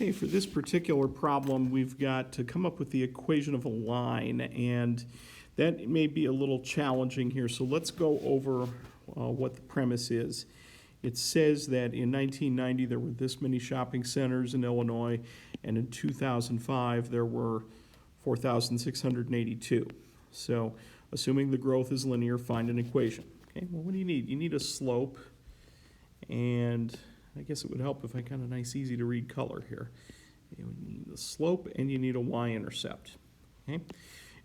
Okay, for this particular problem, we've got to come up with the equation of a line, and that may be a little challenging here. So let's go over what the premise is. It says that in 1990 there were this many shopping centers in Illinois, and in 2005 there were 4,682. So assuming the growth is linear, find an equation. Okay, well, what do you need? You need a slope, and I guess it would help if I got a nice, easy to read color here. You need the slope and you need a y-intercept. Okay?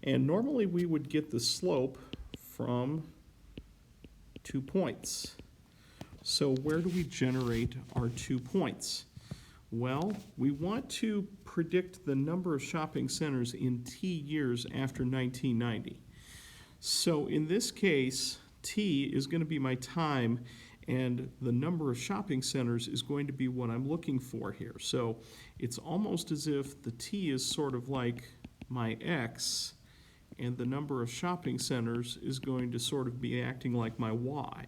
And normally we would get the slope from 2 points. So where do we generate our 2 points? Well, we want to predict the number of shopping centers in T years after 1990. So in this case, T is going to be my time, and the number of shopping centers is going to be what I'm looking for here. So it's almost as if the T is sort of like my X, and the number of shopping centers is going to sort of be acting like my Y.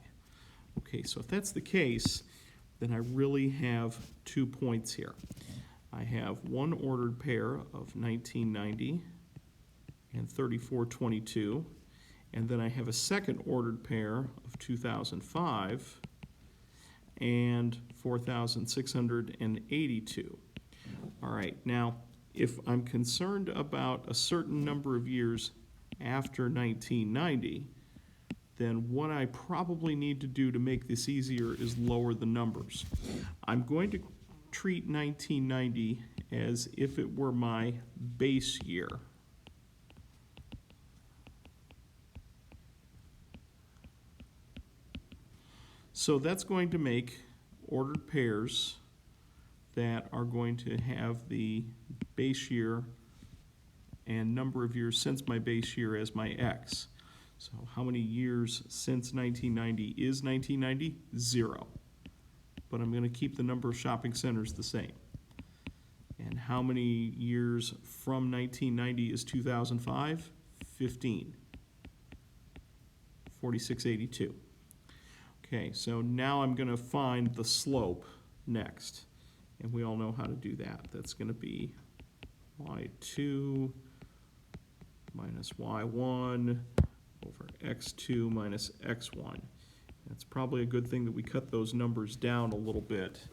Okay, so if that's the case, then I really have 2 points here. I have one ordered pair of 1990 and 3422, and then I have a second ordered pair of 2005 and 4,682. All right, now if I'm concerned about a certain number of years after 1990, then what I probably need to do to make this easier is lower the numbers. I'm going to treat 1990 as if it were my base year. So that's going to make ordered pairs that are going to have the base year and number of years since my base year as my X. So how many years since 1990 is 1990? 0. But I'm going to keep the number of shopping centers the same. And how many years from 1990 is 2005? 15. 4682. Okay, so now I'm going to find the slope next. And we all know how to do that. That's going to be y2 minus y1 over x2 minus x1. It's probably a good thing that we cut those numbers down a little bit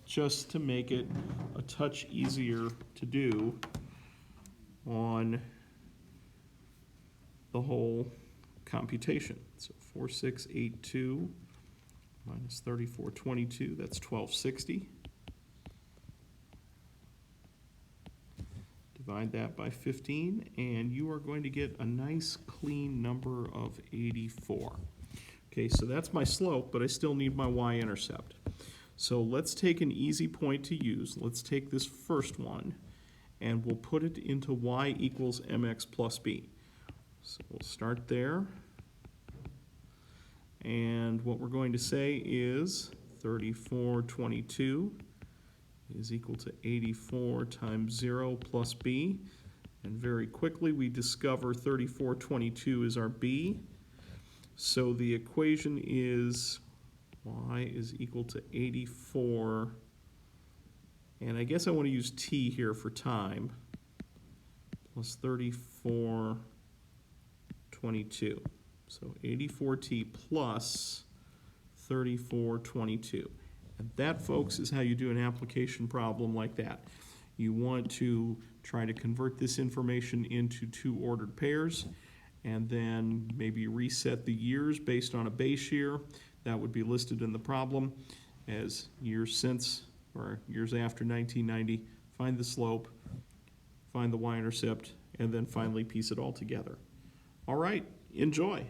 just to make it a touch easier to do on the whole computation. So 4682 minus 3422, that's 1260. Divide that by 15, and you are going to get a nice clean number of 84. Okay, so that's my slope, but I still need my y-intercept. So let's take an easy point to use. Let's take this first one, and we'll put it into y equals mx plus b. So we'll start there. And what we're going to say is 3422 is equal to 84 times 0 plus b. And very quickly we discover 3422 is our b. So the equation is y is equal to 84. And I guess I want to use t here for time. Plus 3422. So 84t plus 3422. And that, folks, is how you do an application problem like that. You want to try to convert this information into 2 ordered pairs, and then maybe reset the years based on a base year. That would be listed in the problem as years since or years after 1990. Find the slope, find the y-intercept, and then finally piece it all together. All right, enjoy.